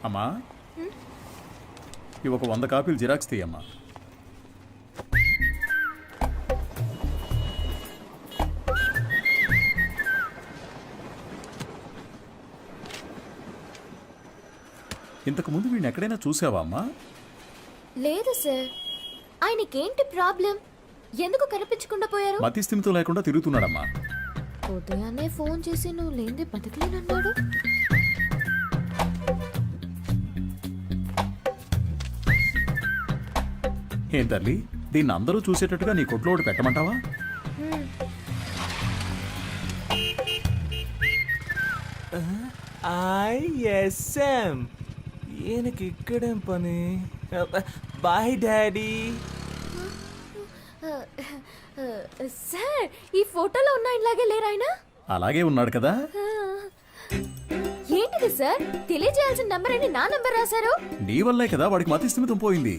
అమ్మా ఇవి ఒక 100 కాపీలు జిరాక్స్ తీయమ్మా. ఇంతకు ముందు వీడిని ఎక్కడైనా చూసావా అమ్మా? లేదు సార్. ఆయనకేంటి ప్రాబ్లం? ఎందుకు కనిపించకుండా పోయారు? మతి స్థిమితం లేకుండా తిరుగుతున్నాడమ్మా. ఉదయాన్నే ఫోన్ చేసి నువ్వు లేనిదే బతకలేనన్నాడు. ఏం తల్లి, దీన్ని అందరూ చూసేటట్టుగా నీ కొట్లో ఒకటి పెట్టమంటావా? ఐఎస్ఎం ఈయనకి ఇక్కడేం పని? Bye daddy. సార్, ఈ ఫోటోలో ఉన్న ఇలాగే లేరు ఆయన? అలాగే ఉన్నాడు కదా. ఏంటిది సార్? తెలియజేయాల్సిన నంబర్ అని నా నంబర్ రాశారు. నీ వల్లే కదా వాడికి మతి స్థిమితం పోయింది.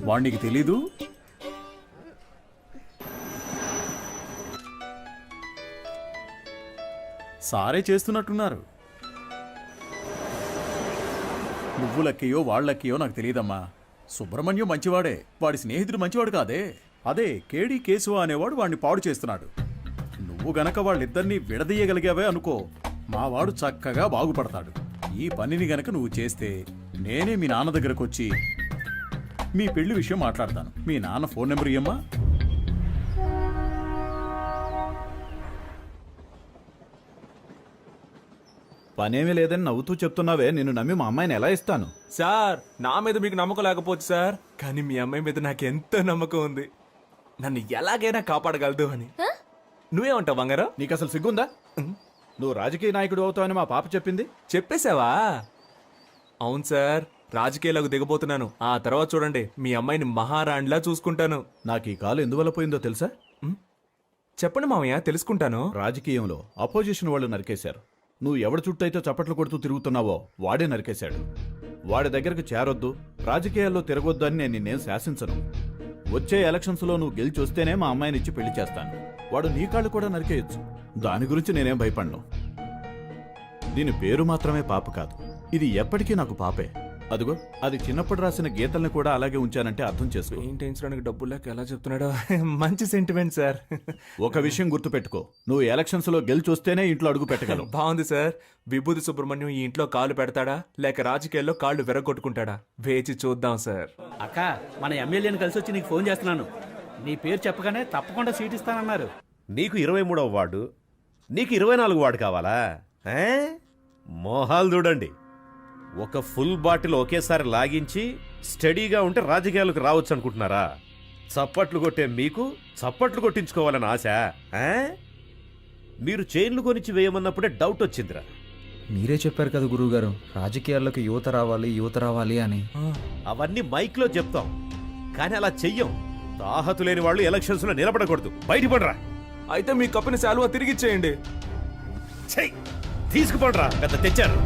వాడికి తెలీదు. సారే చేస్తున్నట్టున్నారు. నువ్వు లక్కయో వాళ్ళక్కయో నాకు తెలియదమ్మా. సుబ్రహ్మణ్యం మంచివాడే, వాడి స్నేహితుడు మంచివాడు కాదే. అదే కేడి కేశవ అనేవాడు వాడిని పాడు చేస్తున్నాడు. నువ్వు గనక వాళ్ళిద్దరినీ విడదీయగలిగావే అనుకో, మావాడు చక్కగా బాగుపడతాడు. ఈ పనిని గనక నువ్వు చేస్తే నేనే మీ నాన్న దగ్గరకు వచ్చి మీ పెళ్లి విషయం మాట్లాడతాను. మీ నాన్న ఫోన్ నెంబర్ ఇయ్యమ్మా. పనేమీ లేదని నవ్వుతూ చెప్తున్నావే, నిన్ను నమ్మి మా అమ్మాయిని ఎలా ఇస్తాను? సార్, నా మీద మీకు నమ్మకం లేకపోవచ్చు సార్, కానీ మీ అమ్మాయి మీద నాకు ఎంతో నమ్మకం ఉంది. నన్ను ఎలాగైనా కాపాడగలదు అని. నువ్వేమంటావు బంగారం? నీకు అసలు సిగ్గుందా? నువ్వు రాజకీయ నాయకుడు అవుతావని మా పాప చెప్పింది. చెప్పేశావా? అవును సార్, రాజకీయాలకు దిగబోతున్నాను. ఆ తర్వాత చూడండి, మీ అమ్మాయిని మహారాణిలా చూసుకుంటాను. నాకు ఈ కాలు ఎందువల్ల పోయిందో తెలుసా? చెప్పండి మామయ్య, తెలుసుకుంటాను. రాజకీయంలో అపోజిషన్ వాళ్ళు నరికేశారు. నువ్వు ఎవడి చుట్టూ అయితే చప్పట్లు కొడుతూ తిరుగుతున్నావో వాడే నరికేశాడు. వాడి దగ్గరకు చేరొద్దు, రాజకీయాల్లో తిరగొద్దు అని నేను నిన్నేం శాసించను. వచ్చే ఎలక్షన్స్లో నువ్వు గెలిచి వస్తేనే మా అమ్మాయిని ఇచ్చి పెళ్లి చేస్తాను. వాడు నీ కాళ్ళు కూడా నరికేయచ్చు. దాని గురించి నేనేం భయపడను. దీని పేరు మాత్రమే పాప కాదు, ఇది ఎప్పటికీ నాకు పాపే. అదిగో, అది చిన్నప్పుడు రాసిన గీతల్ని కూడా అలాగే ఉంచానంటే అర్థం చేసుకో. పెయింటించడానికి డబ్బులు లేక ఎలా చెప్తున్నాడో. మంచి సెంటిమెంట్ సార్. ఒక విషయం గుర్తుపెట్టుకో, నువ్వు ఎలక్షన్స్ లో గెలిచి వస్తేనే ఇంట్లో అడుగు పెట్టగలవు. బాగుంది సార్. విభూతి సుబ్రహ్మణ్యం ఈ ఇంట్లో కాలు పెడతాడా లేక రాజకీయాల్లో కాళ్ళు విరగొట్టుకుంటాడా? వేచి చూద్దాం సార్. అక్క, మన ఎమ్మెల్యేని కలిసి వచ్చి నీకు ఫోన్ చేస్తున్నాను. నీ పేరు చెప్పగానే తప్పకుండా సీట్ ఇస్తానన్నారు. నీకు 23వ వార్డు, నీకు 24 వార్డు కావాలా? మోహాలు చూడండి. ఒక ఫుల్ బాటిల్ ఒకేసారి లాగించి స్టడీగా ఉంటే రాజకీయాలకు రావచ్చు అనుకుంటున్నారా? చప్పట్లు కొట్టే మీకు చప్పట్లు కొట్టించుకోవాలని ఆశ? మీరు చైన్లు కొనిచ్చి వేయమన్నప్పుడే డౌట్ వచ్చిందిరా. మీరే చెప్పారు కదా గురువుగారు, రాజకీయాల్లోకి యువత రావాలి అని. అవన్నీ మైక్లో చెప్తాం, కానీ అలా చెయ్యం. తాహతు లేని వాళ్ళు ఎలక్షన్స్ లో నిలబడకూడదు. బయటపడరా. అయితే మీ కప్పిన శాలువా తిరిగిచ్చేయండి. తీసుకుపడరా, పెద్ద తెచ్చారు.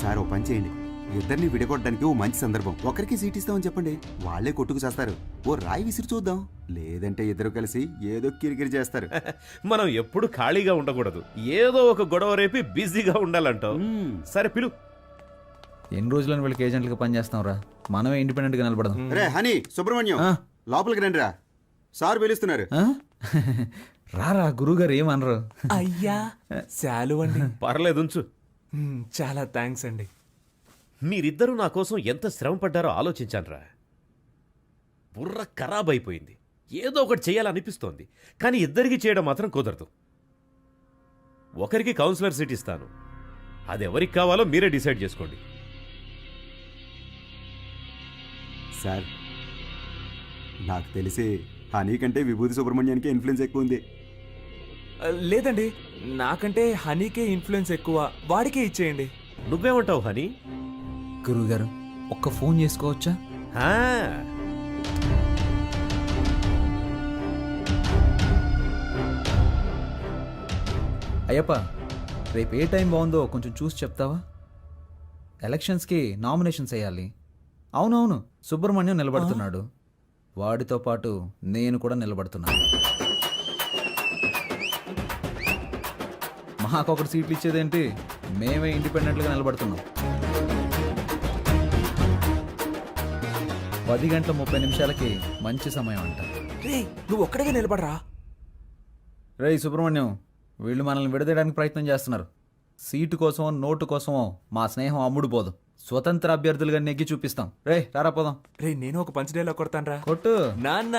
సార్, ఓ పని చేయండి. ఇద్దరిని విడగొట్టడానికి ఓ మంచి సందర్భం. ఒకరికి సీట్ ఇస్తామని చెప్పండి, వాళ్లే కొట్టుకు చేస్తారు. ఓ రాయి విసిరి చూద్దాం. లేదంటే ఇద్దరు కలిసి ఏదో కిరికిరి చేస్తారు. మనం ఎప్పుడు ఖాళీగా ఉండకూడదు, ఏదో ఒక గొడవ రేపి బిజీగా ఉండాలంటావు. సరే పిలు. ఎన్ని రోజులని వీళ్ళకి ఏజెంట్లుగా పనిచేస్తాం రా, మనమే ఇండిపెండెంట్ గా నిలబడదాం. రే హనీ, సుబ్రహ్మణ్యం, లోపలికి రండి రా, సార్ పిలుస్తున్నారు. రారా, గురువుగారు ఏమనరు. అయ్యా, శాలువ అండి. పర్లేదు, ఉంచు. చాలా థ్యాంక్స్ అండి. మీరిద్దరూ నా కోసం ఎంత శ్రమ పడ్డారో ఆలోచించానురా. బుర్ర ఖరాబ్ అయిపోయింది. ఏదో ఒకటి చేయాలనిపిస్తోంది, కానీ ఇద్దరికి చేయడం మాత్రం కుదరదు. ఒకరికి కౌన్సిలర్ సీట్ ఇస్తాను, అది ఎవరికి కావాలో మీరే డిసైడ్ చేసుకోండి. సార్, నాకు తెలిసి హనీ కంటే విభూతి సుబ్రహ్మణ్యానికి ఇన్ఫ్లుయెన్స్ ఎక్కువ ఉంది. లేదండి, నాకంటే హనీకే ఇన్ఫ్లుయెన్స్ ఎక్కువ. వాడికే ఇచ్చేయండి. నువ్వేమంటావు హనీ? గురువుగారు, ఒక్క ఫోన్ చేసుకోవచ్చా? అయ్యప్ప, రేపు ఏ టైం బాగుందో కొంచెం చూసి చెప్తావా? ఎలక్షన్స్కి నామినేషన్స్ వేయాలి. అవునవును, సుబ్రహ్మణ్యం నిలబడుతున్నాడు, వాడితో పాటు నేను కూడా నిలబడుతున్నాను. మాకొకటి సీట్లు ఇచ్చేదేంటి, మేమే ఇండిపెండెంట్గా నిలబడుతున్నాం. 10:30 మంచి సమయం అంట. రే నువ్వు ఒక్కడిగా నిలబడరా. రేయ్ సుబ్రహ్మణ్యం, వీళ్ళు మనల్ని విడదీయడానికి ప్రయత్నం చేస్తున్నారు. సీటు కోసమో నోటు కోసమో మా స్నేహం అమ్ముడు పోదు. స్వతంత్ర అభ్యర్థులుగా నెగ్గి చూపిస్తాం. రేయ్ రారా పోదాం. రే నేను ఒక పంచ్ డైలాగ్ కొడతానరా. కొట్టు. నాన్న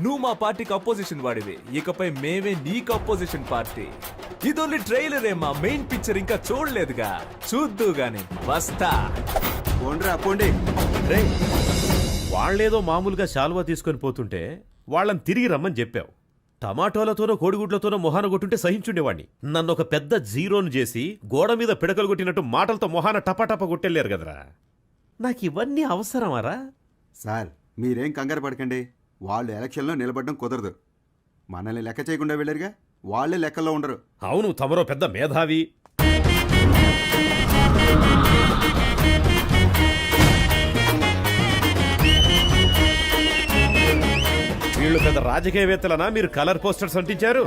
నువ్వు మా పార్టీకి అపోజిషన్ వాడివి, ఇకపై మేమే నీకు అపోజిషన్ పార్టీ. ఇది ఓన్లీ ట్రైలరే, మా మెయిన్ పిక్చర్ ఇంకా చూడలేదుగా, చూద్దు గాని వస్తా. పోండిరా పోండి. రేయ్, వాళ్ళేదో మామూలుగా శాలువా తీసుకొని పోతుంటే వాళ్ళని తిరిగి రమ్మని చెప్పావు. టమాటోలతోనో కోడిగుడ్లతోనో మొహాన కొట్టుంటే సహించుండేవాణ్ణి. నన్ను ఒక పెద్ద జీరోను చేసి గోడ మీద పిడకలు కొట్టినట్టు మాటలతో మొహాన టపాటపా కొట్టెళ్ళారు కదరా. నాకు ఇవన్నీ అవసరమారా? సార్ మీరేం కంగారు పడకండి. వాళ్ళు ఎలక్షన్లో నిలబడడం కుదరదు. మనల్ని లెక్క చేయకుండా వెళ్ళారుగా, వాళ్ళే లెక్కల్లో ఉండరు. అవును, తమరో పెద్ద మేధావి. వీళ్ళు పెద్ద రాజకీయవేత్తలనా మీరు కలర్ పోస్టర్స్ అంటించారు?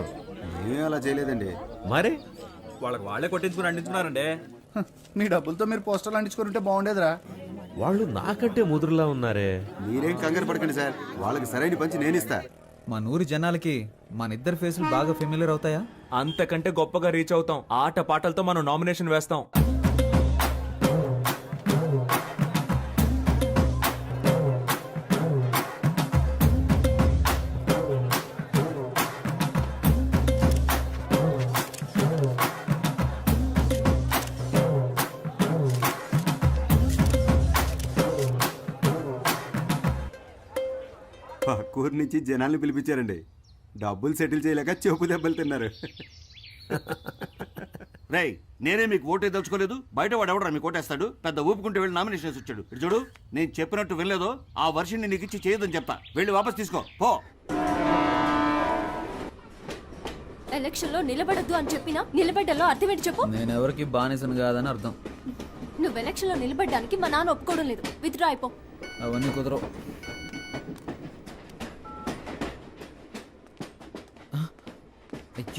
ఏం అలా చేయలేదండి. మరి వాళ్ళకి వాళ్ళే కొట్టించుకుని అందించున్నారండి. మీ డబ్బులతో మీరు పోస్టర్లు అంటించుకుంటే బాగుండేదిరా. వాళ్ళు నాకంటే ముదురులా ఉన్నారే. మీరేం కంగారు పడకండి సార్, వాళ్ళకి సరైన పంచి నేను ఇస్తా. మా నూరి జనాలకి మనిద్దరి ఫేసులు బాగా ఫెమిలియర్ అవుతాయా? అంతకంటే గొప్పగా రీచ్ అవుతాం. ఆట పాటలతో మనం నామినేషన్ వేస్తాం. పక్కూరు నుంచి జనాల్ని పిలిపించారండి. డబ్బులు సెటిల్ చేయలేక చెప్పు దెబ్బలు తిన్నారు. రేయ్, నేనే మీకు ఓటే తెలుసుకోలేదు, బయట వాడు ఎవడరా మీకు ఓటేస్తాడు? పెద్ద ఊపుకుంటూ వెళ్ళి నామినేషన్ వచ్చాడు. ఇటు చూడు, నేను చెప్పినట్టు వెళ్ళలేదో ఆ వర్షిని నీకు ఇచ్చి చేయదని చెప్తా. వెళ్ళి వాపస్ తీసుకో పో. ఎలక్షన్ లో నిలబడద్దు అని చెప్పినా నిలబడ్డలో అర్థం ఏంటి చెప్పు. నేను ఎవరికి బానిసను కాదని అర్థం. నువ్వు ఎలక్షన్ లో నిలబడ్డానికి మా నాన్న ఒప్పుకోవడం లేదు. విత్డ్రా అయిపో. అవన్నీ కుదరవు.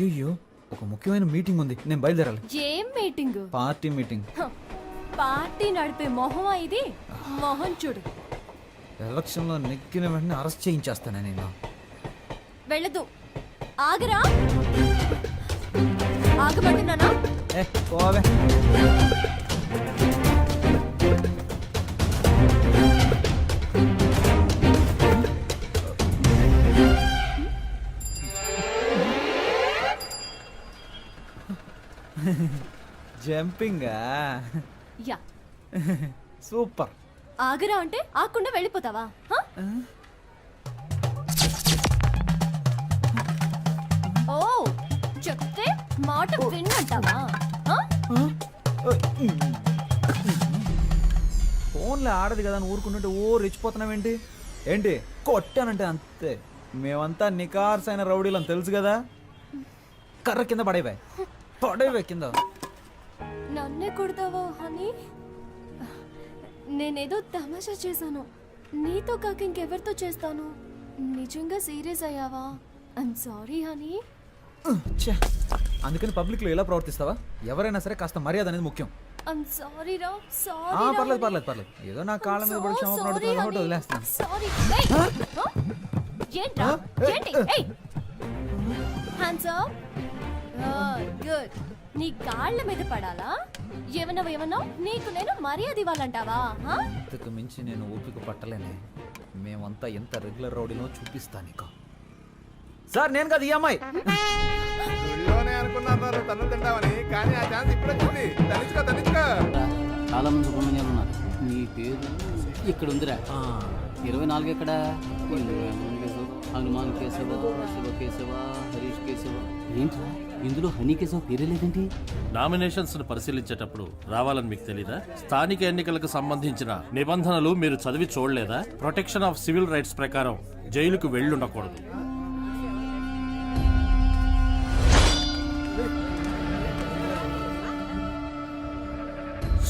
అయ్యో, ఒక ముఖ్యమైన మీటింగ్ ఉంది, నేను బయలుదేరాలి. ఏం మీటింగ్? Party meeting. పార్టీ నడిపే మొహమా ఇది? మొహం చూడు. ఎలక్షన్లో నెగ్గిన వెంటనే అరెస్ట్ చేయించేస్తాను నేను. వెళ్ళదు. ఆగరా. ఆగబడుతున్నానా? పోవే. జంపింగా? యా. సూపర్. ఆగరా అంటే ఆకుండా వెళ్ళిపోతావా? హ? ఓ, చెప్తే మాట విన్నంటావా? హ? ఫోన్లో ఆడదు కదా అని ఊరుకుంటుంటే ఓ రెచ్చిపోతున్నావేంటి? ఏంటి కొట్టానంటే అంతే. మేమంతా నికార్సైన రౌడీలం తెలుసు కదా. కర్ర కింద పడేవే, పడేవే కింద. నన్నే కొడతావా హనీ? నేనేదో తమాషా చేశాను. నీతో కాక ఇంకెవరితో చేస్తాను? నిజంగా సీరియస్ అయ్యావా? I'm sorry honey. ఛే, అందుకని పబ్లిక్లో ఎలా ప్రవర్తిస్తావా? ఎవరైనా సరే కాస్త మర్యాద అనేది ముఖ్యం. ఐమ్ సారీ రా. సారీ. పర్లేదు పర్లేదు పర్లేదు. ఏదో నా కాళ్ళ మీద పడి క్షమాపణ అడుగుతున్నా కాబట్టి వదిలేస్తాను. సారీ. ఏంట్రా? ఏంటి? ఏయ్, హ్యాండ్స్ అప్. గుడ్. నీ కాళ్ళ మీద పడాలా? ఏమన్నావు? నీకు నేను మర్యాద ఇవ్వాలంటావా? ఇంతకు మించి నేను ఓపిక పట్టలేనే. మేమంతా ఎంత రెగ్యులర్ రౌడీలో చూపిస్తా నీకు. సార్ నేను కదా ఈ అమ్మాయి. అనుకున్నారు తను తింటామని, కానీ ఆ ఛాన్స్ ఇప్పుడు వచ్చింది. తనిచ్చుకో. చాలా మంది సుబ్రహ్మణ్యాలు ఉన్నారు. నీ పేరు ఇక్కడ ఉందిరా. 24 ఎక్కడ? హనుమాన్ కేశవ, శివ కేశవ, హరీష్ కేశవ. ఏంట్రా ఇందులో హనీ కేశవ పేరే లేదేంటి? నామినేషన్స్ ను పరిశీలించేటప్పుడు రావాలని మీకు తెలీదా? స్థానిక ఎన్నికలకు సంబంధించిన నిబంధనలు మీరు చదివి చూడలేదా? ప్రొటెక్షన్ ఆఫ్ సివిల్ రైట్స్ ప్రకారం జైలుకు వెళ్ళుండకూడదు.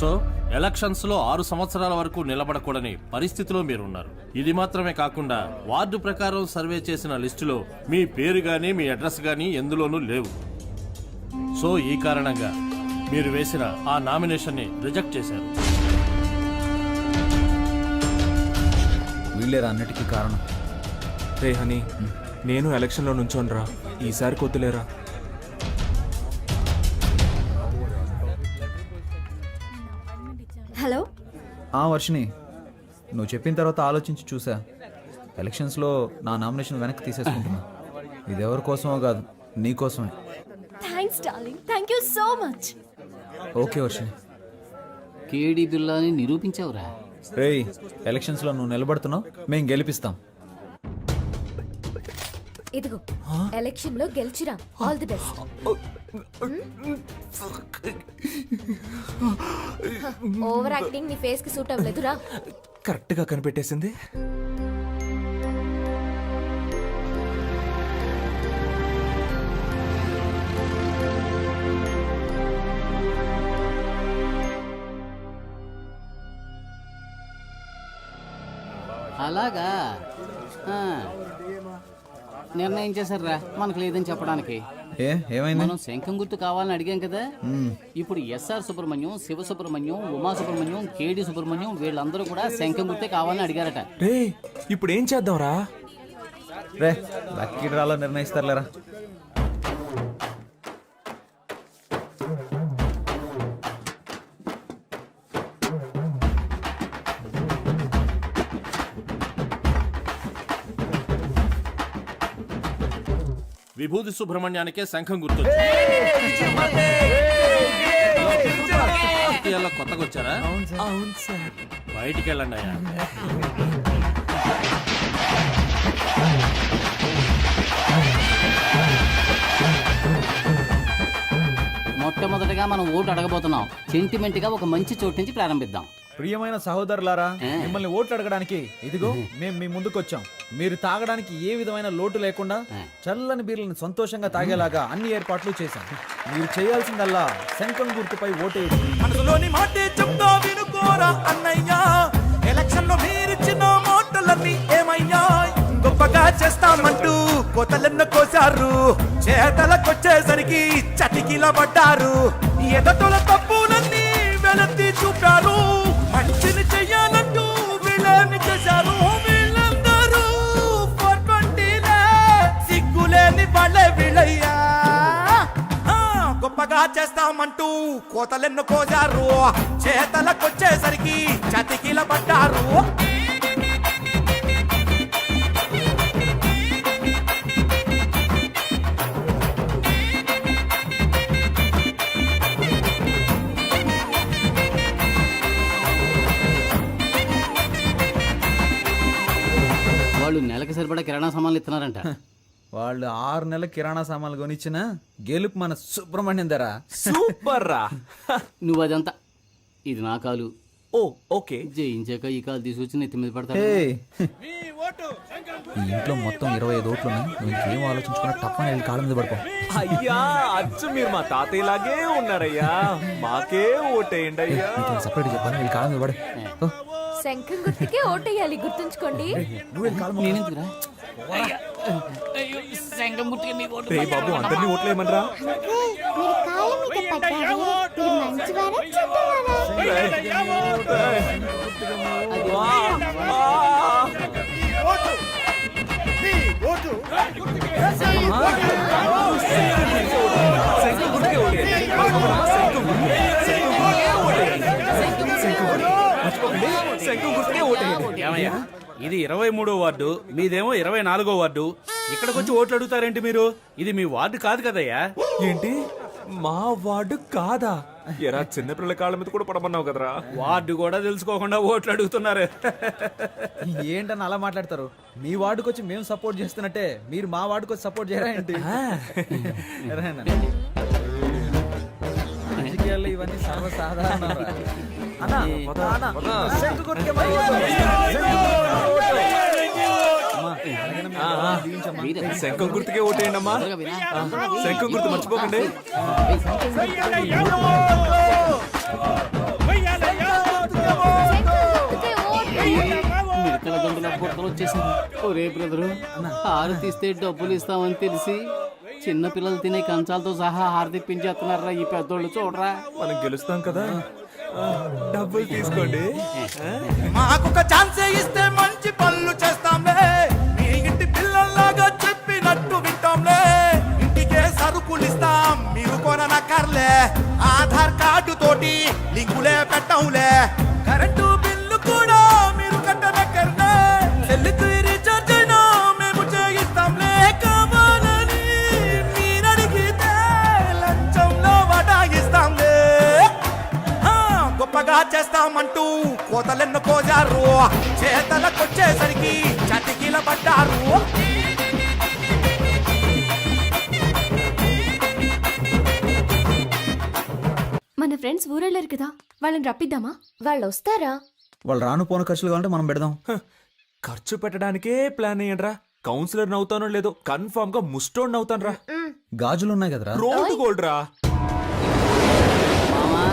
సో ఎలక్షన్స్ లో 6 సంవత్సరాల వరకు నిలబడకూడని పరిస్థితిలో మీరున్నారు. ఇది మాత్రమే కాకుండా వార్డు ప్రకారం సర్వే చేసిన లిస్టులో మీ పేరు గానీ మీ అడ్రస్ గానీ ఎందులోనూ లేవు. సో ఈ కారణంగా మీరు వేసిన ఆ నామినేషన్ని రిజెక్ట్ చేశారు. వీళ్ళేరా అన్నిటికీ కారణం. రే హనీ, నేను ఎలక్షన్లో నుంచోనరా, ఈసారి కొద్దులేరా. హలో. వర్షిని, నువ్వు చెప్పిన తర్వాత ఆలోచించి చూసా. ఎలక్షన్స్లో నా నామినేషన్ వెనక్కి తీసేసుకుంటున్నా. ఇది ఎవరి కోసమో కాదు, నీ కోసమే. Thanks darling, thank you so much. Okay Varshini. కేడి బిల్లాని నిరూపించావురా. రేయ్, ఎలక్షన్స్లో నువ్వు నిలబడుతున్నావు, మేం గెలిపిస్తాం. ఇదిగో ఎలక్షన్ లో గెలిచిరా. All the best. Over acting నీ ఫేస్ కి సూట్ అవ్వలేదురా. కరెక్ట్గా కనిపెట్టేసింది. అలాగా నిర్ణయం చేశారా మనకు లేదని చెప్పడానికి. ఏమైంది? మనం శంఖం గుర్తు కావాలని అడిగాం కదా. ఇప్పుడు ఎస్ఆర్ సుబ్రహ్మణ్యం, శివ సుబ్రహ్మణ్యం, ఉమా సుబ్రహ్మణ్యం, కేడి సుబ్రహ్మణ్యం వీళ్ళందరూ కూడా శంఖం గుర్తే కావాలని అడిగారట. రే ఇప్పుడు ఏం చేద్దాంరా? రే లక్కీ డ్రాలో నిర్ణయిస్తారులేరా. విభూతి సుబ్రహ్మణ్యానికే శంఖం గుర్తు. కొత్తగా వచ్చారా? అవును సార్. బయటికి వెళ్ళండి అయ్యా. మొట్టమొదటిగా మనం ఓటు అడగబోతున్నాం. సెంటిమెంట్ గా ఒక మంచి చోటు నుంచి ప్రారంభిద్దాం. ప్రియమైన సహోదరులారా, మిమ్మల్ని ఓట్లు అడగడానికి ఇదిగో మేము మీ ముందుకు వచ్చాం. మీరు తాగడానికి ఏ విధమైన లోటు లేకుండా చల్లని బీర్లను సంతోషంగా తాగేలాగా అన్ని ఏర్పాట్లు చేశాం. మీరు చేయాల్సిందల్లా శంఖం గుర్తుపై ఓటేయండి. మనసులోని మాటే చెప్తా వినుకోరా అన్నయ్యా. ఎలక్షన్ లో మీరిచ్చిన మాటలన్నీ ఏమయ్యా? గొప్పగా చేస్తామంటూ కోతలెన్న కోసారు, చేతలకొచ్చేసరికి చటికిల పడ్డారు. ఎదటల తప్పులన్నీ వెలత్తి చూపారు, మంచిని చెయ్యాలంటూ వీళ్ళని చేశారు. వీళ్ళందరూ 420లే, సిగ్గులేని వాళ్ళే వీళ్ళయ్యా. గొప్పగా చేస్తామంటూ కోతలెన్ను కోసారు, చేతలకొచ్చేసరికి చతికిల పడ్డారు. వాళ్ళు నెలకి సరిపడా కిరాణా సామాన్లు ఇస్తున్నారంట. వాళ్ళు 6 నెలల కిరాణా సామాన్లు కొనిచ్చిన గెలుపు మన సుబ్రహ్మణ్యం ధర. సూపర్ రా. నువ్వు అదంతా, ఇది నా కాలు. ఓ ఓకే. జయించాక ఈ కాలు తీసుకొచ్చి నెత్తి మీద పడతాడు. ఈ ఇంట్లో మొత్తం 25 ఓట్లు ఉన్నాయి. నువ్వు ఇంకేం ఆలోచించుకున్నా తప్పని వెళ్ళి కాళ్ళ మీద పడుకో. అయ్యా అచ్చు మీరు మా తాతయ్యలాగే ఉన్నారయ్యా. మాకే ఓటేయండి అయ్యా. సపరేట్ చెప్పాను, వెళ్ళి కాళ్ళ మీద పడు. శంఖం గుర్తుకే ఓటేయాలి, గుర్తుంచుకోండి. నేనెందుకురా? శంఖం గుర్తుకే మీ ఓటు. రే బాబు, అందరినీ ఓట్లేయమనరా. ఏమయ్యా, ఇది 23వ వార్డు, మీదేమో 24వ వార్డు. ఇక్కడికి వచ్చి ఓట్లు అడుగుతారేంటి మీరు? ఇది మీ వార్డు కాదు కదయ్యా. ఏంటి మా వార్డు కాదా? ఎరా చిన్నపిల్లల కాళ్ళ మీద కూడా పడమన్నావు కదరా. వార్డు కూడా తెలుసుకోకుండా ఓట్లు అడుగుతున్నారు. ఏంటని అలా మాట్లాడతారు? మీ వార్డుకి వచ్చి మేము సపోర్ట్ చేస్తున్నట్టే మీరు మా వార్డుకి వచ్చి సపోర్ట్ చేయరా ఏంటి? రాజకీయాల్లో ఇవన్నీ సర్వసాధారణ. శంఖం గుర్తుకే ఓటేయండి అమ్మా. శంఖం గుర్తు మర్చిపోకండి. మిడతల దండల బుట్టలు వచ్చేసింది. ఒరే బ్రదరు, ఆరు తీస్తే డబ్బులు ఇస్తామని తెలిసి చిన్న పిల్లలు తినే కంచాలతో సహా హారతిప్పించేస్తున్నారా ఈ పెద్దోళ్ళు చూడరా. మనం గెలుస్తాం కదా. డబ్బులు తీసుకోండి. మాకొక ఛాన్స్ ఇస్తే మంచి పనులు చేస్తాంలే, మీ ఇంటి పిల్లల్లాగా చెప్పినట్టు వింటాంలే. ఇంటికే సరుకులు ఇస్తాం, మీరు కొననక్కర్లే. ఆధార్ కార్డు తోటి లింకులే పెట్టంలే. కరెంటు బిల్లు కూడా మీరు కట్టనక్కర్లే. సెల్లుకు రీఛార్జ్ అయినా మేము చేయిస్తాంలే. కావాలని మీరడిగితే లంచంలో వడాయిస్తాంలే. గొప్పగా చేస్తామంటూ కోతలెన్ను కోజారు, చేతలకొచ్చేసరికి చతికిల పడ్డారు. మన ఫ్రెండ్స్ ఊరెళ్ళారు కదా, వాళ్ళని రప్పిద్దామా? వాళ్ళు వస్తారా? వాళ్ళు రాను పోను ఖర్చులు కావాలంటే మనం పెడదాం. ఖర్చు పెట్టడానికే ప్లాన్ అయ్యండ్రా. కౌన్సిలర్ నవ్వుతానో లేదో కన్ఫర్మ్ గా ముస్టోడ్ నవ్వుతాను రా. గాజులు ఉన్నాయి కదరా. రోడ్ గోల్డ్ రా. మామా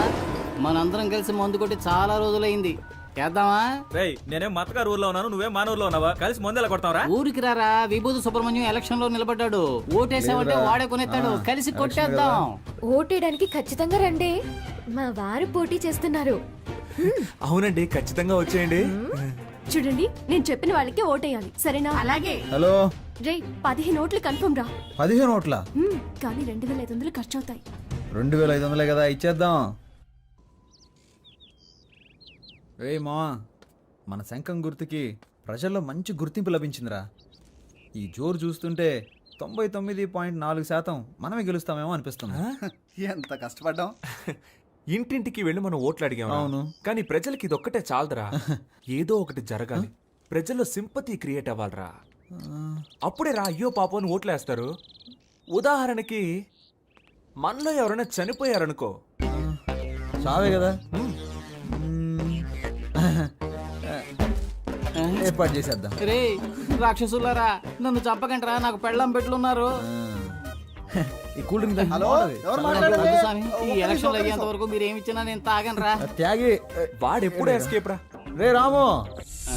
మనందరం కలిసి మందు కొట్టి చాలా రోజులైంది, చేద్దామా? నేనేం మతగారు ఊర్లో ఉన్నాను, నువ్వేం మన ఊర్లో ఉన్నావా? కలిసి మందు ఎలా కొడతావరా? ఊరికి రారా, విభూతి సుబ్రహ్మణ్యం ఎలక్షన్ లో నిలబడ్డాడు. ఓటేసామంటే వాడే కొనేస్తాడు, కలిసి కొట్టేద్దాం. ఓటేయడానికి ఖచ్చితంగా రండి, మా వారు పోటీ చేస్తున్నారు. అవునండి, ఖచ్చితంగా వచ్చేయండి. చూడండి, నేను చెప్పిన వాళ్ళకి ఓటేయాలి, సరేనా? అలాగే. హలో రే 15 ఓట్లు కన్ఫర్మ్ రా. 15 ఓట్ల? కానీ 2500 ఖర్చు అవుతాయి. 2500 కదా, ఇచ్చేద్దాం. రేయ్ మావా, మన శంఖం గుర్తుకి ప్రజల్లో మంచి గుర్తింపు లభించిందిరా. ఈ జోరు చూస్తుంటే 99.4% మనమే గెలుస్తామేమో అనిపిస్తుంది. ఎంత కష్టపడ్డాం. ఇంటింటికి వెళ్ళి మనం ఓట్లు అడిగాం. అవును. కానీ ప్రజలకి ఇదొక్కటే చాలదురా. ఏదో ఒకటి జరగాలి, ప్రజల్లో సింపతి క్రియేట్ అవ్వాలిరా. అప్పుడే రా అయ్యో పాపం అని ఓట్లు వేస్తారు. ఉదాహరణకి మనలో ఎవరైనా చనిపోయారనుకో, చావే కదా, ఏర్పాటు చేసేద్దాం. రే రాక్షసులారా, నన్ను చంపకండి రా, నాకు పెళ్ళం పెట్లున్నారు. ఈ కూల్ డ్రింక్ తాగి. హలో, ఎవరు వద్దు మాట్లాడేది? స్వామి, ఈ ఎలక్షన్ అయ్యేంత వరకు మీరు ఏమి ఇచ్చినా నేను తాగను రా. త్యాగి. వాడెప్పుడు ఎస్కేప్ రా. రే రాము,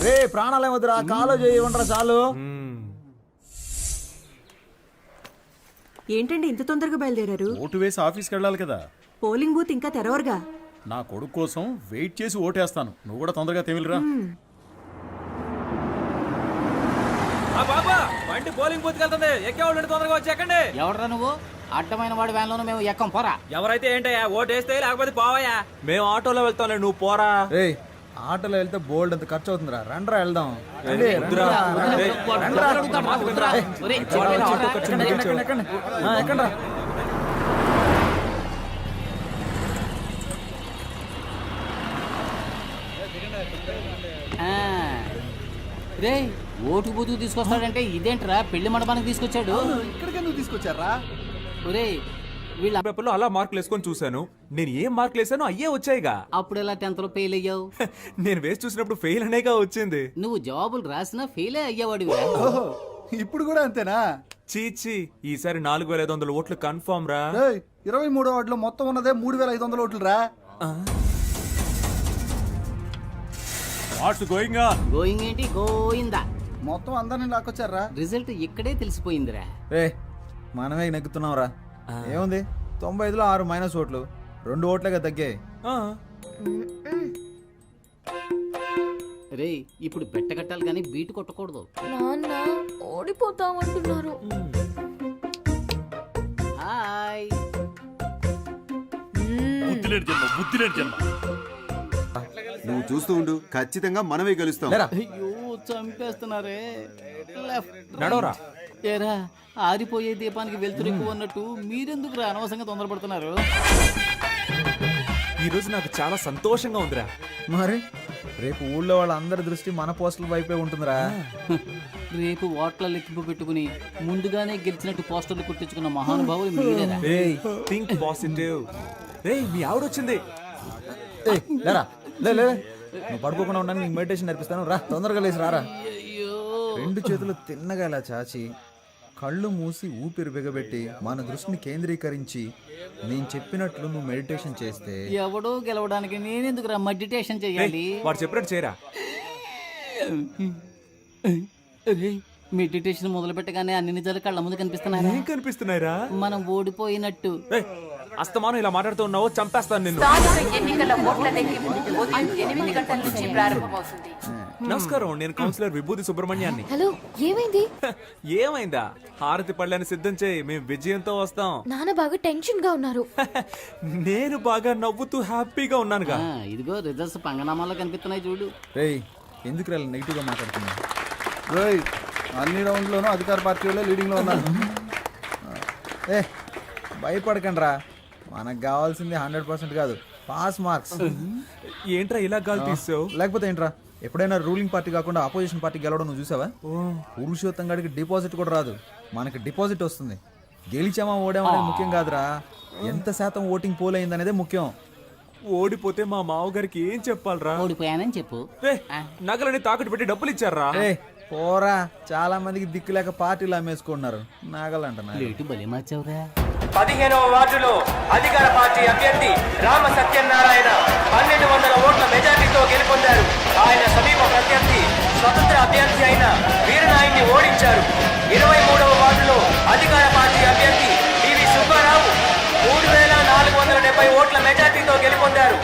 రే ప్రాణాలే వద్దురా, కాలో చేయమంటారా చాలు. ఏంటండి ఇంత తొందరగా బయలుదేరారు? ఓటు వేసి ఆఫీస్కి వెళ్ళాలి కదా. పోలింగ్ బూత్ ఇంకా తెరవరుగా. నా కొడుకు కోసం వెయిట్ చేసి ఓటేస్తాను. నువ్వు కూడా తొందరగా తెమిలిరా. బాబా బండి పోలింగ్ బూత్ వెళ్తుంది, ఎక్కేవాళ్ళు తొందరగా వచ్చి ఎక్కండి. ఎవడరా నువ్వు? అడ్డమైన వాడి వ్యాన్లోనూ మేము ఎక్కం, పోరా. ఎవరైతే ఏంటయ్యా, ఓటేస్తే లేకపోతే పోవయ్యా. మేము ఆటోలో వెళ్తాంలే, నువ్వు పోరా. రే ఆటోలో వెళ్తే బోల్డ్ అంత ఖర్చు అవుతుందిరా, రండ్రా వెళ్దాం. రండి, వద్దురా. రండి. ఏయ్, వద్దురా, అడుగుతాడు, వద్దురా. ఒరేయ్, ఎక్కండి. ఎక్కండ్రా. రే ఓటు బూతుకు తీసుకొస్తాడంటే ఇదేంట్రా, పెళ్లి మండపానికి తీసుకొచ్చాడు. ఇక్కడికే నువ్వు తీసుకొచ్చారా? ఒరే వీళ్ళ పేపర్లో అలా మార్కులు వేసుకొని చూశాను. నేను ఏం మార్కులు వేసానో అయ్యే వచ్చాయిగా. అప్పుడు ఎలా 10th లో ఫెయిల్ అయ్యావు? నేను వేసి చూసినప్పుడు ఫెయిల్ అనేగా వచ్చింది. నువ్వు జవాబులు రాసినా ఫెయిలే అయ్యేవాడు. ఓహో, ఇప్పుడు కూడా అంతేనా? చీచి, ఈసారి 4500 ఓట్లు కన్ఫర్మ్ రా. 23వ వార్డులో మొత్తం ఉన్నదే 3500 ఓట్లు రా. What's going on? గోయింగ్ ఏంటి, గోయిందా. మొత్తం అందరిని లాక్కొచ్చారా? రిజల్ట్ ఇక్కడే తెలిసిపోయిందిరా. రే మనమే నెగ్గుతున్నాం రా. ఏముంది, 95లో 6 మైనస్ ఓట్లు, 2 ఓట్లుగా తగ్గాయి. రే ఇప్పుడు బెట్ట కట్టాలి కానీ బీటు కొట్టకూడదు. నాన్న ఓడిపోతామంటున్నారు. హాయ్. నువ్వు చూస్తూ ఉండు, ఖచ్చితంగా మనమే గెలుస్తాం. అయ్యో చంపేస్తున్నారే. నడవరా. ఏరా ఆరిపోయే దీపానికి వెళ్తురు ఎక్కువ అన్నట్టు మీరెందుకు అనవసరంగా తొందరపడుతున్నారు? ఈ రోజు నాకు చాలా సంతోషంగా ఉందిరా. మరి రేపు ఊళ్ళో వాళ్ళందరి దృష్టి మన పోస్టుల వైపే ఉంటుందిరా. రేపు ఓట్ల లెక్కింపు పెట్టుకుని ముందుగానే గెలిచినట్టు పోస్టర్లు కుట్టించుకున్న మహానుభావులు మీరేరా. Think positive. రేయ్ మీ ఆవిడ వచ్చింది. లేరా, లే నువ్వు పడుకోకుండా ఉండడానికి నీకు మెడిటేషన్ నేర్పిస్తాను, రా తొందరగా లేచి రారా. 2 చేతులు తిన్నగా ఇలా చాచి కళ్ళు మూసి ఊపిరి బిగబెట్టి మన దృష్టిని కేంద్రీకరించి నేను చెప్పినట్లు నువ్వు మెడిటేషన్ చేస్తే ఎవడో గెలవడానికి నేనెందుకు రా మెడిటేషన్ చేయాలి? వాడు చెప్పినట్టు చేయరా. మెడిటేషన్ మొదలు పెట్టగానే అన్ని నిజాలు కళ్ళ ముందు కనిపిస్తున్నాయి ఏం కనిపిస్తున్నాయిరా? మనం ఓడిపోయినట్టు. ఏయ్, అస్తమానం ఇలా మాట్లాడుతూ ఉన్నావు, చంపేస్తాను నిన్ను. ఎన్నికల ఓట్ల లెక్కింపు ఉదయం 8 గంటల నుంచి ప్రారంభమవుతుంది. నమస్కారం, నేను కౌన్సిలర్ విభూతి సుబ్రహ్మణ్యాన్ని. హలో, ఏమైంది? ఏమైందా? హారతి పళ్ళని సిద్ధం చేయి, మేము విజయంతో వస్తాం. నాన్న బాగా టెన్షన్ గా ఉన్నారు. నేను బాగా నవ్వుతూ హ్యాపీగా ఉన్నానుగా. ఇదిగో రిజల్ట్స్ పంగనామాల్లో కనిపిస్తున్నాయి చూడు. రేయ్ ఎందుకు రా నెగిటివ్గా మాట్లాడుతున్నా? రేయ్, అన్ని రౌండ్లోనూ అధికార పార్టీ వాళ్ళే లీడింగ్లో ఉన్నారు. ఏ భయపడకండి రా, మనకు కావాల్సింది 100% కాదు, పాస్ మార్క్స్. ఏంట్రా ఇలా గాలి తీసావు? లేకపోతే ఏంట్రా, ఎప్పుడైనా రూలింగ్ పార్టీ కాకుండా ఆపోజిషన్ పార్టీ గెలవడం నువ్వు చూసావా? పురుషోత్తం గాడికి డిపాజిట్ కూడా రాదు, మనకి డిపాజిట్ వస్తుంది. గెలిచామా ఓడామా అనేది ముఖ్యం కాదురా, ఎంత శాతం ఓటింగ్ పోల్ అయింది అనేదే ముఖ్యం. ఓడిపోతే మా మావగారికి ఏం చెప్పాలరా? ఓడిపోయానని చెప్పు. నగలని తాకట్టు పెట్టి డబ్బులు ఇచ్చారా? ఏ పోరా, చాలా మందికి దిక్కు లేక పార్టీలు అమ్మేసుకుంటున్నారు. నాగలంట లేటు బలి మార్చావురా. 15వ వార్డులో అధికార పార్టీ అభ్యర్థి రామ సత్యనారాయణ 1200 ఓట్ల మెజార్టీతో గెలుపొందారు. ఆయన సమీప ప్రత్యర్థి స్వతంత్ర అభ్యర్థి అయిన వీరనాయుడిని ఓడించారు. 23వ వార్డులో అధికార పార్టీ అభ్యర్థి పివి సుబ్బారావు 3470 ఓట్ల మెజార్టీతో గెలుపొందారు.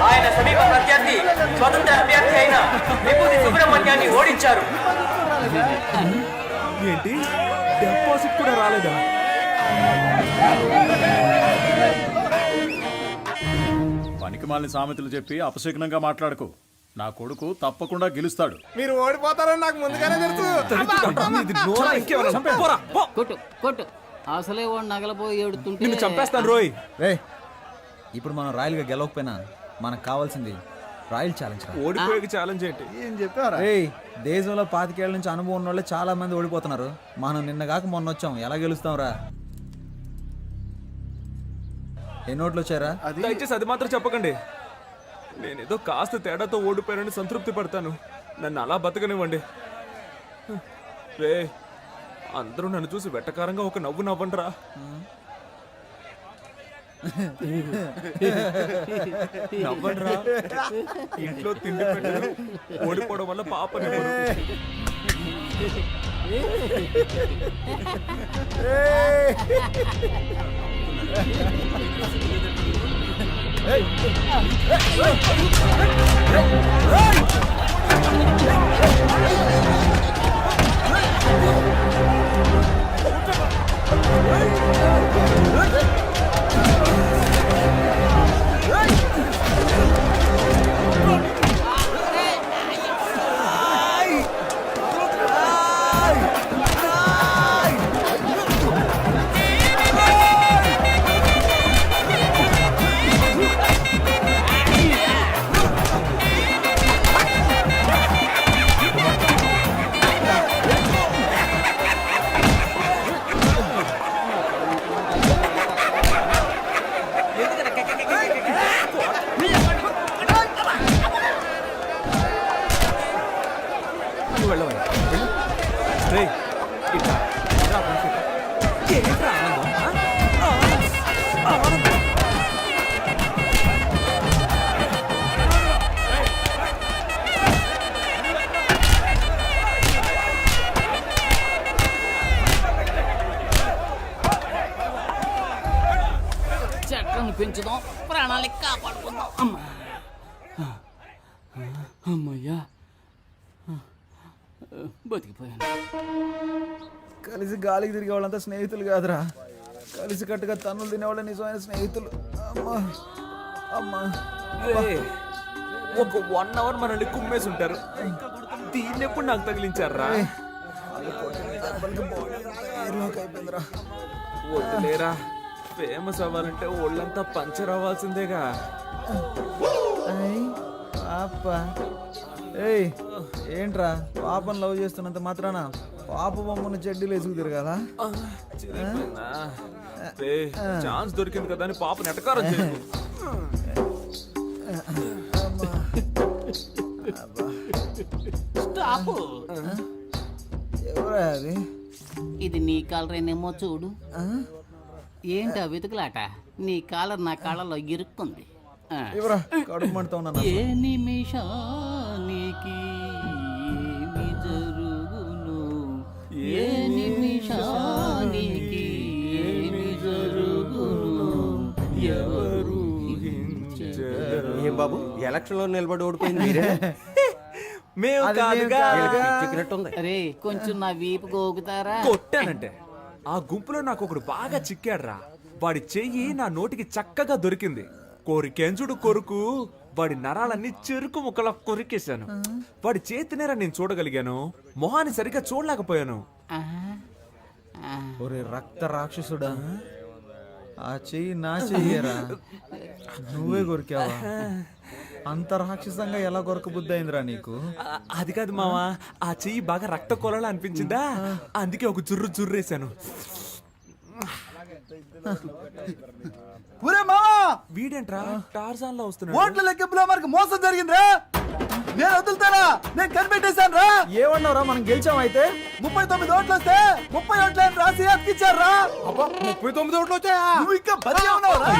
ఆయన సమీప ప్రత్యర్థి స్వతంత్ర అభ్యర్థి అయిన విభూతి సుబ్రహ్మణ్యాన్ని ఓడించారు. ఏంటి, డిపాజిట్ కూడా రాలేదా? పనికిమాలిన సామెతలు చెప్పి అపశకునంగా మాట్లాడకు. నా కొడుకు తప్పకుండా గెలుస్తాడు. మీరు ఓడిపోతారని నాకు ముందుగానే తెలుసు. కొట్టు కొట్టు, అసలే వాడు నగలపోయి ఏడుతుంటే నిన్ను చంపేస్తాను రోయ్. రే ఇప్పుడు మనం రాయల్గా గెలవకపోయినా మనకు కావాల్సింది రాయల్ ఛాలెంజ్. ఓడిపోయే ఛాలెంజ్ ఏంటి? ఏం చెప్పారా? రే దేశంలో 25 ఏళ్ల నుంచి అనుభవం ఉన్న వాళ్ళే చాలా మంది ఓడిపోతున్నారు. మనం నిన్న కాక మొన్న వచ్చాం, ఎలా గెలుస్తాం రా? ఎన్ని ఓట్లు వచ్చారా? దయచేసి అది మాత్రం చెప్పకండి. నేనేదో కాస్త తేడాతో ఓడిపోయానని సంతృప్తి పడతాను, నన్ను అలా బతకనివ్వండి. రే అందరూ నన్ను చూసి వెట్టకారంగా ఒక నవ్వు నవ్వండిరా. నవ్వండిరా, ఇంట్లో తిండి పెట్టారు, ఓడిపోవడం వల్ల పాపని చెట్లను పెంచుదాం, ప్రాణాలకి కాపాడుకుందాం. అమ్మా అమ్మయ్యా, బతికిపోయాను. కలిసి గాలికి తిరిగే వాళ్ళంతా స్నేహితులు కాదురా, కలిసి కట్టుగా తన్నులు తినేవాళ్ళ నిజమైన స్నేహితులు. అమ్మా అమ్మా, ఒక 1 అవర్ మనల్ని కుమ్మేసి ఉంటారు, దీన్ని ఎప్పుడు నాకు తగిలించారా? అయిపోయిందిరా. వద్దులేరా, ఫేమస్ అవ్వాలంటే ఒళ్ళంతా పంచర్ అవ్వాల్సిందేగా. పాప ఏయ్ ఏంట్రా, పాపను లవ్ చేస్తున్నంత మాత్రాన పాప బొమ్మను చెడ్డీలు వేసుకు తిరగాల? ఛాన్స్ దొరికింది కదా అని పాపను ఎటకారం చేయకు. స్టాప్. ఎవరా అది? ఇది నీ కాలరేనేమో చూడు. ఏంటా వెతుకులాట? నీ కాలర్ నా కాళ్ళలో ఇరుక్కుంది. ఎవరా కడుపు మంటతో ఉన్నా? ఏ నిమిషానికి ఏమి జరుగును? ఏ నిమిషానికి ఏమి జరుగును ఎవరు ఏం బాబు ఎలక్షన్ లో నిలబడి ఓడిపోయింది మీరే మేము కాదుగా. అరే కొంచెం నా వీపు గోగుతారా? కొట్టానంటే ఆ గుంపులో నాకు ఒకడు బాగా చిక్కాడ్రా. వాడి చెయ్యి నా నోటికి చక్కగా దొరికింది. కోరికెంజుడు కొరుకు వాడి నరాలన్నీ చెరుకు ముక్కలా కొరికేశాను. వాడి చేతినేరా నేను చూడగలిగాను, మొహాన్ని సరిగ్గా చూడలేకపోయాను. ఒరే రక్త రాక్షసుడా, ఆ చెయ్యి నా చెయ్యరా, నువ్వే కొరికావా? అంత రాక్షసంగా ఎలా కొరక బుద్ధి అయిందిరా నీకు? అది కాదు మావా, ఆ చెయ్యి బాగా రక్త కొలలా అనిపించిందా, అందుకే ఒక జుర్రు జుర్రేశాను. వీడేంట్రా టార్జాన్ లో వస్తున్నాడు? ఓట్ల లెక్కింపులో మనకు మోసం జరిగిందిరా. నేను వదులుతారా? నేను కనిపెట్టేశాను రా. ఏమన్నారా, మనం గెలిచాం. అయితే 39 ఓట్లు వస్తే 30 ఓట్లని రాసి అతికిచ్చారా? 39 ఓట్లు వచ్చాయా? నువ్వు ఇంకా బతికే ఉన్నావురా?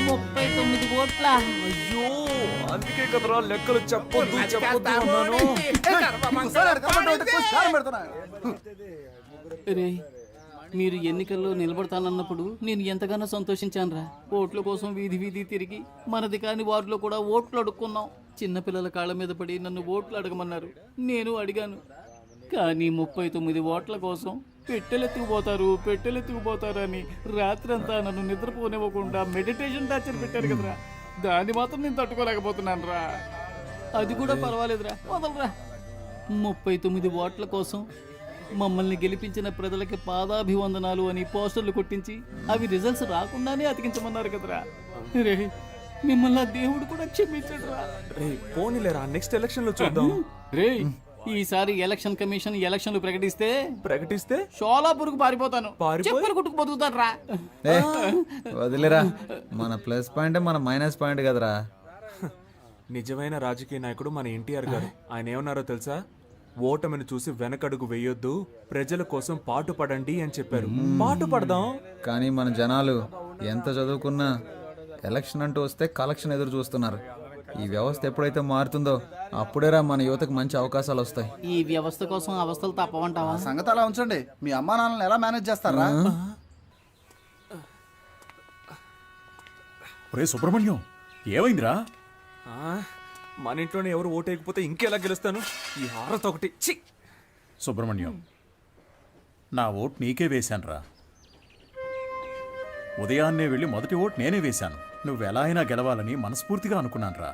39 ఓట్ల. అయ్యో, అందుకే కదరా లెక్కలు చెప్పొద్దు అన్నాను. రే, మీరు ఎన్నికల్లో నిలబడతానన్నప్పుడు నేను ఎంతగానో సంతోషించానురా. ఓట్ల కోసం వీధి వీధి తిరిగి మనది కాని వారిలో కూడా ఓట్లు అడుక్కున్నాం. చిన్నపిల్లల కాళ్ళ మీద పడి నన్ను ఓట్లు అడగమన్నారు, నేను అడిగాను. కానీ 39 ఓట్ల కోసం పెట్టెలెత్తుకుపోతారు అని రాత్రంతా నన్ను నిద్రపోనివ్వకుండా మెడిటేషన్ టార్చర్ పెట్టారు కదరా. దాన్ని మాత్రం నేను తట్టుకోలేకపోతున్నాను రా. అది కూడా పర్వాలేదురా, వదలరా. 39 ఓట్ల కోసం మమ్మల్ని గెలిపించిన ప్రజలకి పాదాభివందనాలు అని పోస్టర్లు కొట్టించి అవి రిజల్ట్స్ రాకుండానే అతికించమన్నారు కదరా. రే, మిమ్మల్ని ఆ దేవుడు కూడా క్షమించడు రా. రే పోనీలేరా, నెక్స్ట్ ఎలక్షన్ లో చూద్దాం. రే, ఈసారి ఎలక్షన్ కమిషన్ ఎలక్షన్లు ప్రకటిస్తే షోలాపూర్కు పారిపోతాను. చెప్పులు కుట్టుకు బతుకుతాను రా. వదిలేరా, మన ప్లస్ పాయింట్ మన మైనస్ పాయింట్ కదరా. నిజమైన రాజకీయ నాయకుడు మన ఎన్టీఆర్ గారు. ఆయన ఏమన్నారో తెలుసా? ఓటమిని చూసి వెనకడుగు వేయొద్దు, ప్రజల కోసం పాటు పడండి అని చెప్పారు. పాటు పడదాం. కానీ మన జనాలు ఎంత చదువుకున్నా ఎలక్షన్ అంటూ వస్తే కలెక్షన్ ఎదురు చూస్తున్నారు. ఈ వ్యవస్థ ఎప్పుడైతే మారుతుందో అప్పుడేరా మన యువతకు మంచి అవకాశాలు వస్తాయి. ఈ వ్యవస్థ కోసం అవస్థలు తప్పవంటావా? సంగతి అలా ఉంచండి. మీ అమ్మా నాన్నలను ఎలా మేనేజ్ చేస్తారా? ఒరే సుబ్రహ్మణ్యం, ఏమైందిరా? మన ఇంట్లోనే ఎవరు ఓటేయకపోతే ఇంకెలా గెలుస్తాను? ఈ హారత ఒకటి. సుబ్రహ్మణ్యం, నా ఓటు నీకే వేశానురా. ఉదయాన్నే వెళ్ళి మొదటి ఓటు నేనే వేశాను. నువ్వెలా అయినా గెలవాలని మనస్ఫూర్తిగా అనుకున్నానురా.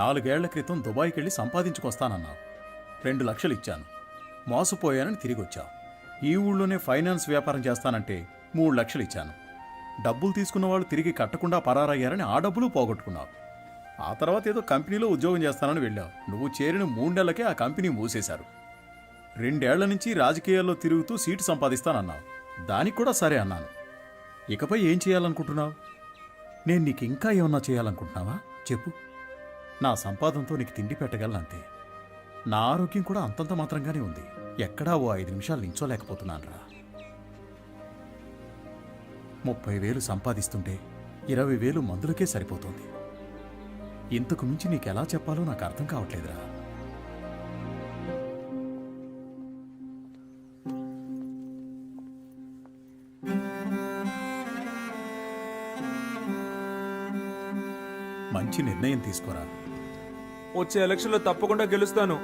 4 ఏళ్ల క్రితం దుబాయ్కి వెళ్ళి సంపాదించుకొస్తానన్నావు. 2 లక్షలు ఇచ్చాను. మోసపోయానని తిరిగి వచ్చావు. ఈ ఊళ్ళోనే ఫైనాన్స్ వ్యాపారం చేస్తానంటే 3 లక్షలు ఇచ్చాను. డబ్బులు తీసుకున్న వాళ్ళు తిరిగి కట్టకుండా పరారయ్యారని ఆ డబ్బులు పోగొట్టుకున్నావు. ఆ తర్వాత ఏదో కంపెనీలో ఉద్యోగం చేస్తానని వెళ్ళావు. నువ్వు చేరిన 3 నెలలకే ఆ కంపెనీ మూసేశారు. 2 ఏళ్ల నుంచి రాజకీయాల్లో తిరుగుతూ సీటు సంపాదిస్తానన్నావు. దానికి కూడా సరే అన్నాను. ఇకపై ఏం చేయాలనుకుంటున్నావు? నేను నీకు ఇంకా ఏమన్నా చేయాలనుకుంటున్నావా చెప్పు. నా సంపాదనతో నీకు తిండి పెట్టగలనంతే. నా ఆరోగ్యం కూడా అంతంత మాత్రంగానే ఉంది. ఎక్కడా ఓ 5 నిమిషాలు నించోలేకపోతున్నానురా. 30,000 సంపాదిస్తుంటే 20,000 మందులకే సరిపోతుంది. ఇంతకు మించి నీకెలా చెప్పాలో నాకు అర్థం కావట్లేదురా. మంచి నిర్ణయం తీసుకోరా. వచ్చే ఎలక్షన్లో తప్పకుండా గెలుస్తాను.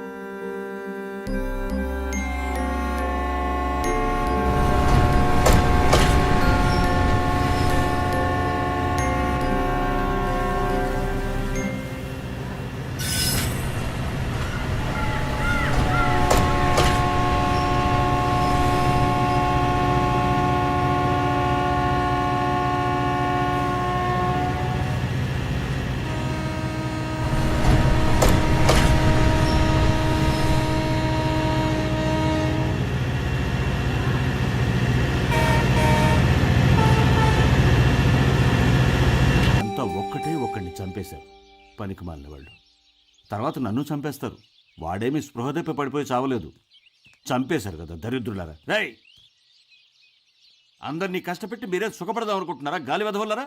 చంపేశారు పనికి మాలిన వాళ్ళు. తర్వాత నన్ను చంపేస్తారు. వాడేమి స్పృహ తెప్పి పడిపోయి చావలేదు, చంపేశారు కదా దరిద్రులారా. రై, అందరినీ కష్టపెట్టి మీరే సుఖపడదాం అనుకుంటున్నారా గాలి వెధవల్లారా?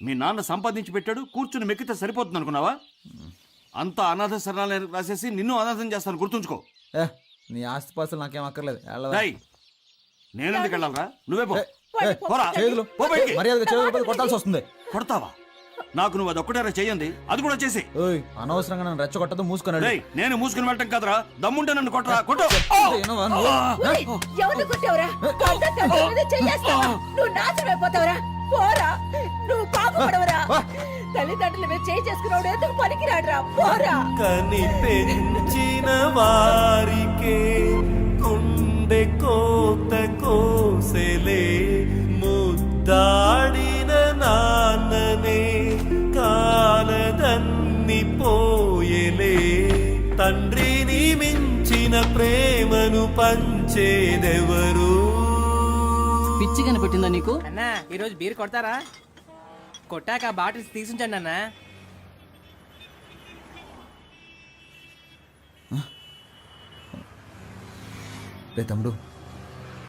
మీ నాన్న సంపాదించి పెట్టాడు, కూర్చుని మెక్కితే సరిపోతుంది అనుకున్నావా? అంతా అనాథ శరణాలయం రాసేసి నిన్ను అనాథం చేస్తాను, గుర్తుంచుకో. నీ ఆస్తిపాస్తులు నాకేం అక్కర్లేదు వెళ్ళవా? రేయ్, నేనెందుకు వెళ్ళాలరా? నువ్వే పో. ఏయ్, పోరా. చేతులు పో బయటికి. మర్యాదగా చేతులు కొట్టాల్సి వస్తుంది. కొడతావా? నాకు నువ్వు అదొక్కటేరా చెయ్యండి, అది కూడా చేసి. ఓయ్ అనవసరంగా నన్ను రెచ్చగొట్టదు, మూసుకున్నాడు. రేయ్, నేను మూసుకుని వెళ్ళటం కదరా, దమ్ముంటే నన్ను కొట్టరా, కొట్టు. ఎవరు కొట్టావురా? చెయ్యేస్తావా? నువ్వు నాశనం అయిపోతావురా. పోరా, నువ్వు పాపడవరా. తల్లిదండ్రుల మీద చేయి చేసుకున్నాడు ఎందుకు పనికిరాడురా. పోరా. కని పెంచిన వారికే గుండె కోత కోసెలే, ముద్దాడిన నాన్ననే కాలదన్ని పోయెలే. తండ్రిని మించిన ప్రేమను పంచేదెవరు? పిచ్చి కనిపెట్టిందా నీకు? అన్నా ఈరోజు బీర్ కొడతారా? కొట్టాక బాటిల్స్ తీసుంచండి అన్నా. రే తమ్ముడు,